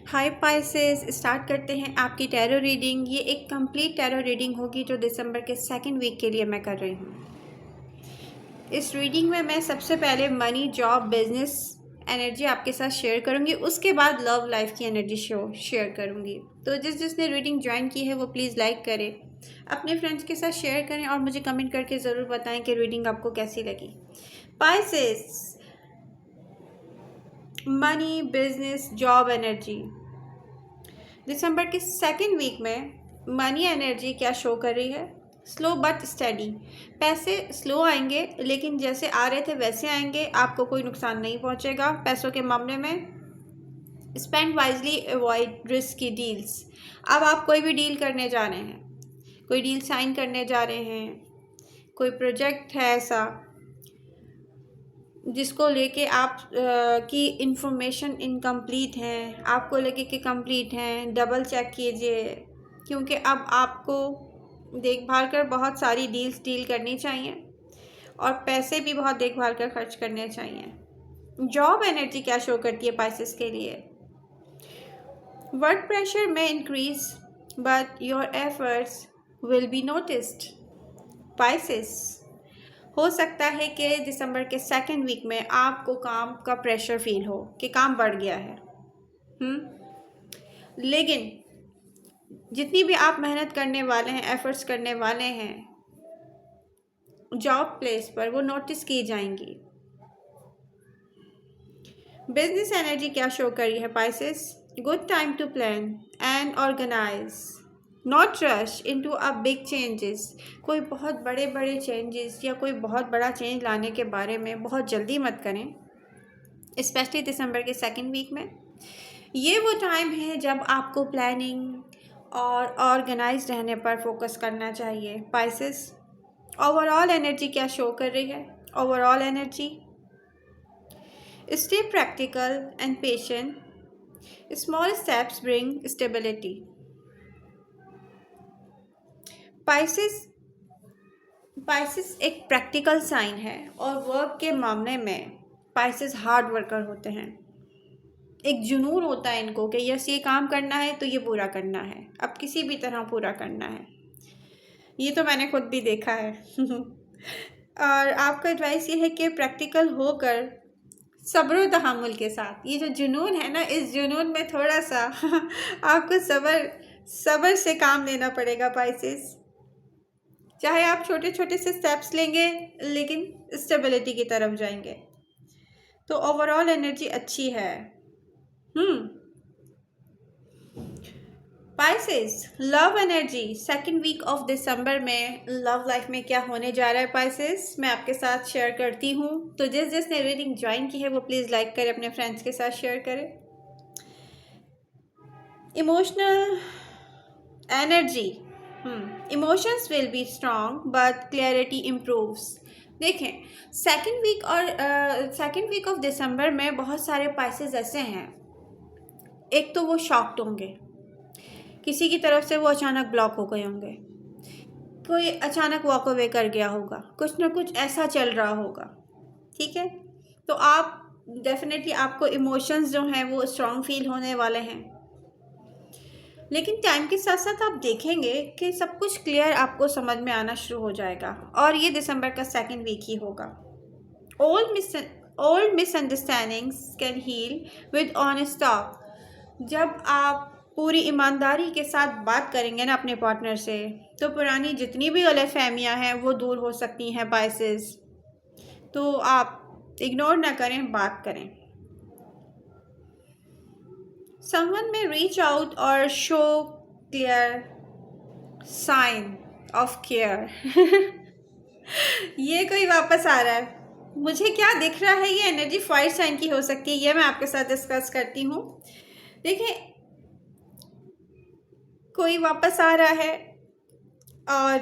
हाय Pisces, start करते हैं आपकी टैरो रीडिंग। ये एक कंप्लीट टैरो रीडिंग होगी जो दिसंबर के सेकंड वीक के लिए मैं कर रही हूँ। इस रीडिंग में मैं सबसे पहले मनी, जॉब, बिजनेस एनर्जी आपके साथ शेयर करूँगी। उसके बाद लव लाइफ की एनर्जी शेयर करूँगी। तो जिसने रीडिंग ज्वाइन की है वो प्लीज़ लाइक करें, अपने फ्रेंड्स के साथ शेयर करें और मुझे कमेंट करके ज़रूर बताएं कि रीडिंग आपको कैसी लगी। Pisces, money, business, job energy. दिसंबर के सेकंड वीक में मनी एनर्जी क्या शो कर रही है? Slow but steady. पैसे स्लो आएंगे लेकिन जैसे आ रहे थे वैसे आएंगे, आपको कोई नुकसान नहीं पहुंचेगा पैसों के मामले में। Spend wisely, avoid risky deals. अब आप कोई भी डील करने जा रहे हैं, कोई डील साइन करने जा रहे हैं, कोई प्रोजेक्ट है ऐसा जिसको लेके आप की इंफॉर्मेशन इनकम्प्लीट है, आपको लगे कि कंप्लीट हैं, डबल चेक कीजिए, क्योंकि अब आपको देखभाल कर बहुत सारी डील करनी चाहिए और पैसे भी बहुत देखभाल कर खर्च करने चाहिए। जॉब एनर्जी क्या शो करती है पाइसेस के लिए? वर्क प्रेशर में increase but your efforts will be noticed. Pisces, हो सकता है कि दिसंबर के सेकंड वीक में आपको काम का प्रेशर फील हो कि काम बढ़ गया है। लेकिन जितनी भी आप मेहनत करने वाले हैं, एफर्ट्स करने वाले हैं जॉब प्लेस पर, वो नोटिस की जाएंगी। बिजनेस एनर्जी क्या शो कर रही है Pisces? Good time to plan and organize, not rush into a big changes. कोई बहुत बड़े बड़े चेंजेस या कोई बहुत बड़ा चेंज लाने के बारे में बहुत जल्दी मत करें, स्पेशली दिसंबर के सेकंड वीक में। ये वो टाइम है जब आपको प्लानिंग और ऑर्गेनाइज रहने पर फोकस करना चाहिए पाइसेस। ओवरऑल एनर्जी क्या शो कर रही है? Overall energy, stay practical and patient, small steps bring stability. Pisces एक प्रैक्टिकल साइन है और वर्क के मामले में पाइसेस हार्ड वर्कर होते हैं। एक जुनून होता है इनको कि यस, ये काम करना है तो ये पूरा करना है, अब किसी भी तरह पूरा करना है। ये तो मैंने खुद भी देखा है और आपका एडवाइस ये है कि प्रैक्टिकल होकर सब्र तहम्मुल के साथ, ये जो जुनून है ना, इस जुनून में थोड़ा सा आपको सब्र से काम लेना पड़ेगा पाइसेस। चाहे आप छोटे छोटे से स्टेप्स लेंगे लेकिन स्टेबिलिटी की तरफ जाएंगे। तो ओवरऑल एनर्जी अच्छी है। Pisces, love energy second week of December में लव लाइफ में क्या होने जा रहा है पाइसेस, मैं आपके साथ शेयर करती हूँ। तो जिसने रीडिंग ज्वाइन की है वो प्लीज़ लाइक करें, अपने फ्रेंड्स के साथ शेयर करें। Emotional energy, emotions will be strong but clarity improves. देखें, सेकंड वीक ऑफ दिसंबर में बहुत सारे पाइसेस ऐसे हैं, एक तो वो शॉक्ड होंगे, किसी की तरफ से वो अचानक ब्लॉक हो गए होंगे, कोई अचानक वॉक अवे कर गया होगा, कुछ ना कुछ ऐसा चल रहा होगा। ठीक है, तो आप डेफिनेटली आपको इमोशंस जो हैं वो स्ट्रॉन्ग फील होने वाले हैं। लेकिन टाइम के साथ साथ आप देखेंगे कि सब कुछ क्लियर आपको समझ में आना शुरू हो जाएगा और ये दिसंबर का सेकंड वीक ही होगा। Old misunderstandings can heal with honest talk. जब आप पूरी ईमानदारी के साथ बात करेंगे ना अपने पार्टनर से, तो पुरानी जितनी भी गलतफहमियां हैं वो दूर हो सकती हैं पाइसेस। तो आप इग्नोर ना करें, बात करें। Someone may reach out or show clear sign of care ये कोई वापस आ रहा है, मुझे क्या दिख रहा है, ये एनर्जी फायर साइन की हो सकती है, ये मैं आपके साथ डिस्कस करती हूँ। देखिए, कोई वापस आ रहा है और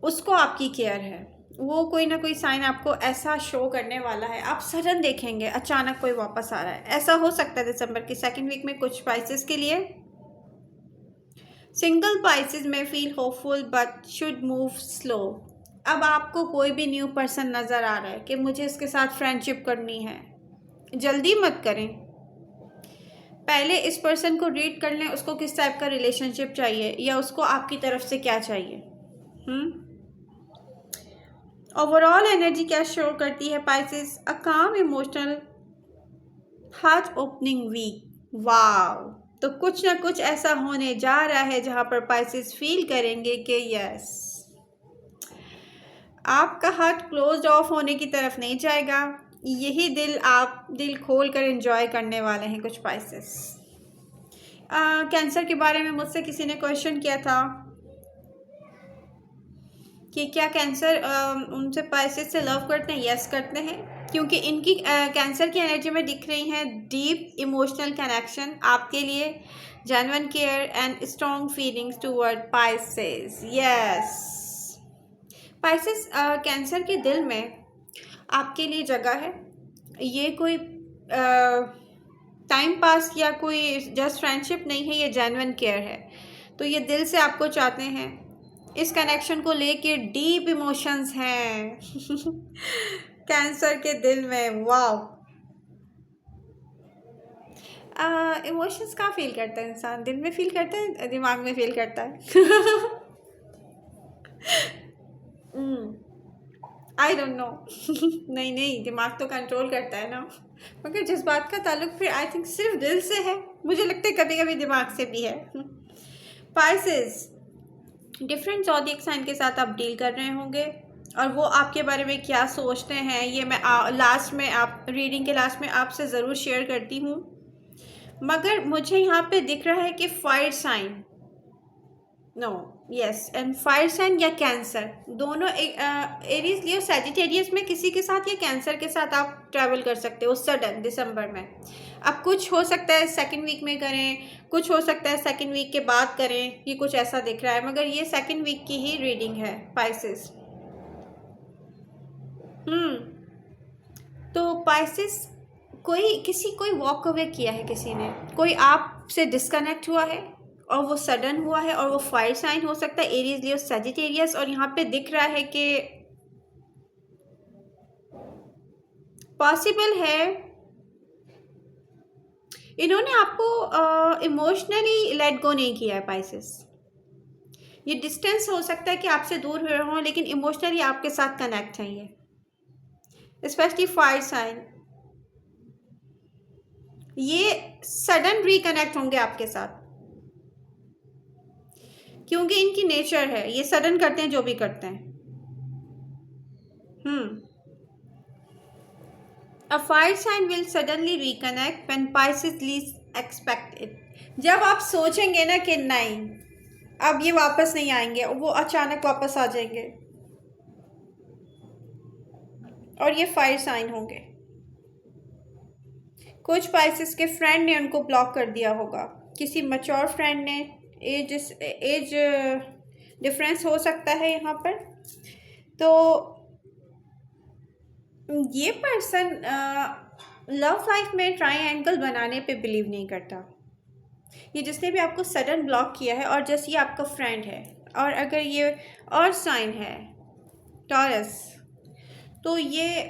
उसको आपकी केयर है, वो कोई ना कोई साइन आपको ऐसा शो करने वाला है, आप सडन देखेंगे अचानक कोई वापस आ रहा है। ऐसा हो सकता है दिसंबर के सेकंड वीक में कुछ पाइसेस के लिए। सिंगल पाइसेस में feel hopeful but should move slow. अब आपको कोई भी न्यू पर्सन नज़र आ रहा है कि मुझे इसके साथ फ्रेंडशिप करनी है, जल्दी मत करें, पहले इस पर्सन को रीड कर लें, उसको किस टाइप का रिलेशनशिप चाहिए या उसको आपकी तरफ से क्या चाहिए। ओवरऑल एनर्जी क्या शो करती है पाइसेस? अ काम इमोशनल हार्ट ओपनिंग वीक। वाव, तो कुछ ना कुछ ऐसा होने जा रहा है जहां पर पाइसेस फील करेंगे कि यस, आपका हार्ट क्लोज ऑफ होने की तरफ नहीं जाएगा, यही दिल आप दिल खोल कर एंजॉय करने वाले हैं कुछ पाइसेस। कैंसर के बारे में मुझसे किसी ने क्वेश्चन किया था कि क्या कैंसर उनसे पाइसेस से लव करते हैं? यस करते हैं, क्योंकि इनकी कैंसर की एनर्जी में दिख रही हैं डीप इमोशनल कनेक्शन आपके लिए, genuine care and strong feelings toward Pisces. Yes, Pisces cancer के दिल में आपके लिए जगह है। ये कोई टाइम पास या कोई जस्ट फ्रेंडशिप नहीं है, ये जेन्युइन केयर है। तो ये दिल से आपको चाहते हैं, इस कनेक्शन को लेके डीप इमोशंस हैं कैंसर के दिल में। वाओ, इमोशंस कहाँ फील करता है इंसान? दिल में फील करता है, दिमाग में फील करता है आई डोंट नो नहीं नहीं, दिमाग तो कंट्रोल करता है ना, मगर जिस बात का ताल्लुक फिर आई थिंक सिर्फ दिल से है, मुझे लगता है कभी कभी दिमाग से भी है। पाइसेस, डिफरेंट ज़ोडिएक साइन के साथ आप डील कर रहे होंगे और वो आपके बारे में क्या सोचते हैं ये मैं लास्ट में आप रीडिंग के लास्ट में आपसे ज़रूर शेयर करती हूँ। मगर मुझे यहाँ पे दिख रहा है कि fire sign, no yes, and fire sign या कैंसर दोनों, एरीज लियो सैजिटेरियस में किसी के साथ या कैंसर के साथ आप ट्रैवल कर सकते हो सडन दिसंबर में। अब कुछ हो सकता है सेकंड वीक में करें, कुछ हो सकता है सेकंड वीक के बाद करें, ये कुछ ऐसा दिख रहा है, मगर ये सेकंड वीक की ही रीडिंग है पाइसेस। तो पाइसेस, कोई वॉक अवे किया है, किसी ने, कोई आपसे डिस्कनेक्ट हुआ है और वो सडन हुआ है, और वो फायर साइन हो सकता है एरीज लियो सजिटेरियस, और यहाँ पे दिख रहा है कि पॉसिबल है इन्होंने आपको इमोशनली लेट गो नहीं किया है पाइसेस। ये डिस्टेंस हो सकता है कि आपसे दूर हुए हों, लेकिन इमोशनली आपके साथ कनेक्ट हैं ये, स्पेशली फायर साइन, ये सडन रिकनेक्ट होंगे आपके साथ, क्योंकि इनकी नेचर है, ये सडन करते हैं जो भी करते हैं। A fire sign will suddenly reconnect when Pisces least expect it. जब आप सोचेंगे ना कि नहीं अब ये वापस नहीं आएंगे, वो अचानक वापस आ जाएंगे, और ये फायर साइन होंगे। कुछ पाइसेस के फ्रेंड ने उनको ब्लॉक कर दिया होगा, किसी मैच्योर फ्रेंड ने, एज डिफरेंस हो सकता है यहाँ पर। तो ये पर्सन लव लाइफ में ट्रायंगल बनाने पे बिलीव नहीं करता। ये जिसने भी आपको सडन ब्लॉक किया है, और जैसे ये आपका फ्रेंड है, और अगर ये और साइन है टॉरस, तो ये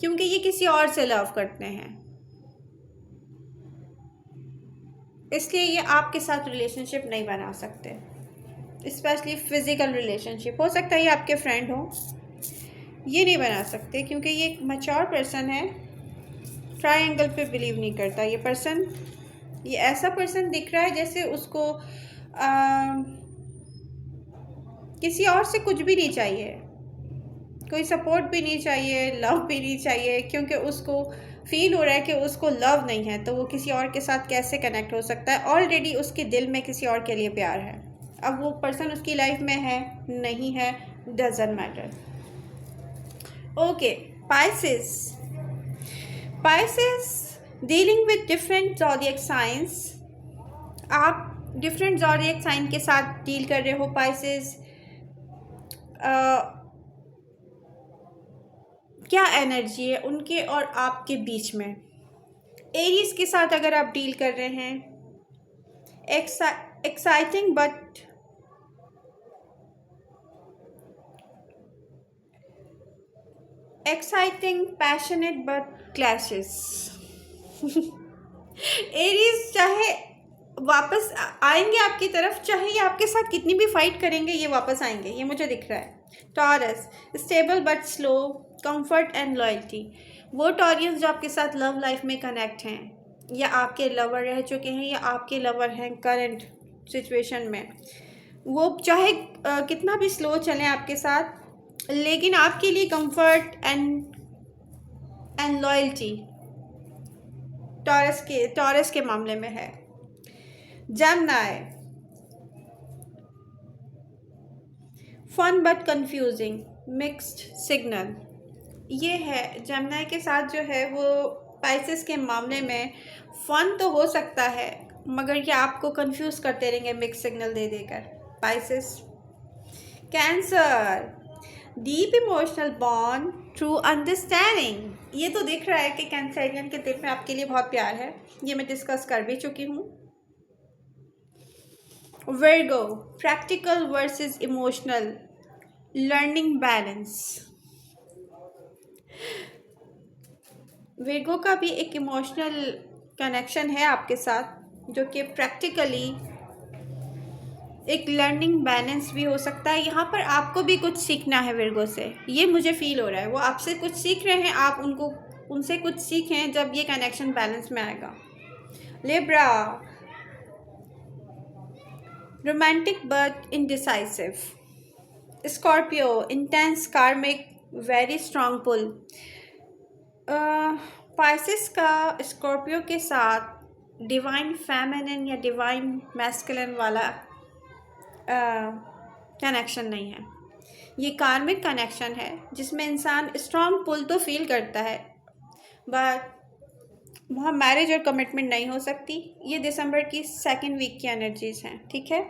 क्योंकि ये किसी और से लव करते हैं, इसलिए ये आपके साथ रिलेशनशिप नहीं बना सकते, स्पेशली फिजिकल रिलेशनशिप। हो सकता है ये आपके फ्रेंड हो, ये नहीं बना सकते क्योंकि ये एक मैच्योर पर्सन है, ट्रायंगल पे बिलीव नहीं करता ये पर्सन। ये ऐसा पर्सन दिख रहा है जैसे उसको किसी और से कुछ भी नहीं चाहिए, कोई सपोर्ट भी नहीं चाहिए, लव भी नहीं चाहिए, क्योंकि उसको फील हो रहा है कि उसको लव नहीं है, तो वो किसी और के साथ कैसे कनेक्ट हो सकता है? ऑलरेडी उसके दिल में किसी और के लिए प्यार है, अब वो पर्सन उसकी लाइफ में है नहीं है, doesn't matter. Okay, Pisces dealing with different zodiac science, आप डिफरेंट ज़ोडिएक साइन के साथ डील कर रहे हो पाइसेस। क्या एनर्जी है उनके और आपके बीच में? एरीज के साथ अगर आप डील कर रहे हैं, exciting but exciting, passionate but clashes. Aries चाहे वापस आएंगे आपकी तरफ, चाहे ये आपके साथ कितनी भी फाइट करेंगे ये वापस आएंगे, ये मुझे दिख रहा है। Taurus, stable but slow, comfort and loyalty. वो टॉरियंस जो आपके साथ लव लाइफ में कनेक्ट हैं, या आपके लवर रह चुके हैं, या आपके लवर हैं करंट सिचुएशन में, वो चाहे कितना भी स्लो चलें आपके साथ, लेकिन आपके लिए कंफर्ट एंड लॉयल्टी टॉरस के मामले में है। Gemini, fun but confusing, mixed signal. ये है जेमिनी के साथ जो है वो पाइसेस के मामले में फन तो हो सकता है, मगर ये आपको कंफ्यूज करते रहेंगे मिक्स सिग्नल दे देकर। Pisces. Cancer, deep emotional bond through understanding. ये तो दिख रहा है कि कैंसरियन के दिल में आपके लिए बहुत प्यार है, ये मैं डिस्कस कर भी चुकी हूँ। Virgo, practical versus emotional, learning balance. Virgo का भी एक इमोशनल कनेक्शन है आपके साथ, जो कि प्रैक्टिकली एक लर्निंग बैलेंस भी हो सकता है। यहाँ पर आपको भी कुछ सीखना है वर्गो से, ये मुझे फील हो रहा है। वो आपसे कुछ सीख रहे हैं, आप उनसे कुछ सीखें जब ये कनेक्शन बैलेंस में आएगा। Libra, romantic but indecisive. Scorpio, intense कार्मिक, वेरी स्ट्रॉन्ग पुल। पाइसेस का स्कॉर्पियो के साथ डिवाइन फेमिनिन या डिवाइन मैस्कुलिन वाला कनेक्शन नहीं है, ये कार्मिक कनेक्शन है, जिसमें इंसान स्ट्रॉन्ग पुल तो फील करता है, बट वहाँ मैरिज और कमिटमेंट नहीं हो सकती। ये दिसंबर की सेकेंड वीक की एनर्जीज हैं, ठीक है।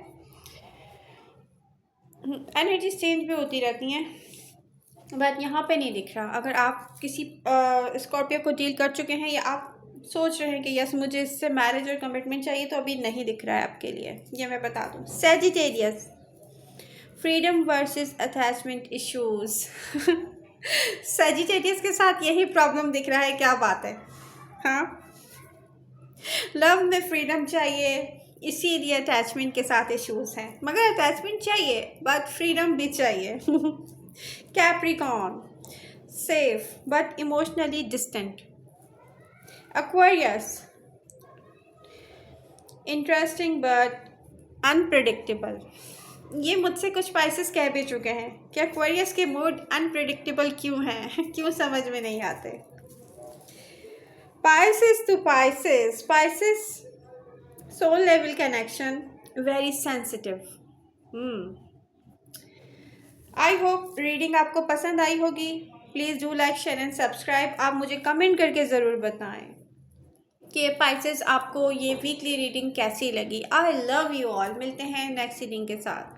एनर्जीज चेंज भी होती रहती हैं, बट यहाँ पे नहीं दिख रहा। अगर आप किसी स्कॉर्पियो को डील कर चुके हैं, या आप सोच रहे हैं कि यस मुझे इससे मैरिज और कमिटमेंट चाहिए, तो अभी नहीं दिख रहा है आपके लिए, ये मैं बता दूँ। Sagittarius, freedom versus attachment issues. Sagittarius के साथ यही प्रॉब्लम दिख रहा है, क्या बात है। हाँ, लव में फ्रीडम चाहिए, इसीलिए अटैचमेंट के साथ इश्यूज हैं, मगर अटैचमेंट चाहिए बट फ्रीडम भी चाहिए। Capricorn, safe but emotionally distant. Aquarius, interesting but unpredictable. ये मुझसे कुछ पाइसेस कह भी चुके हैं कि एक्वेरियस के मूड अनप्रेडिक्टेबल क्यों हैं, क्यों समझ में नहीं आते। Pisces to Pisces, Pisces soul level connection, very sensitive. I hope reading आपको पसंद आई होगी। Please do like, share and subscribe. आप मुझे कमेंट करके ज़रूर बताएं कि पाइसेस आपको ये वीकली रीडिंग कैसी लगी। I love you all. मिलते हैं नेक्स्ट रीडिंग के साथ।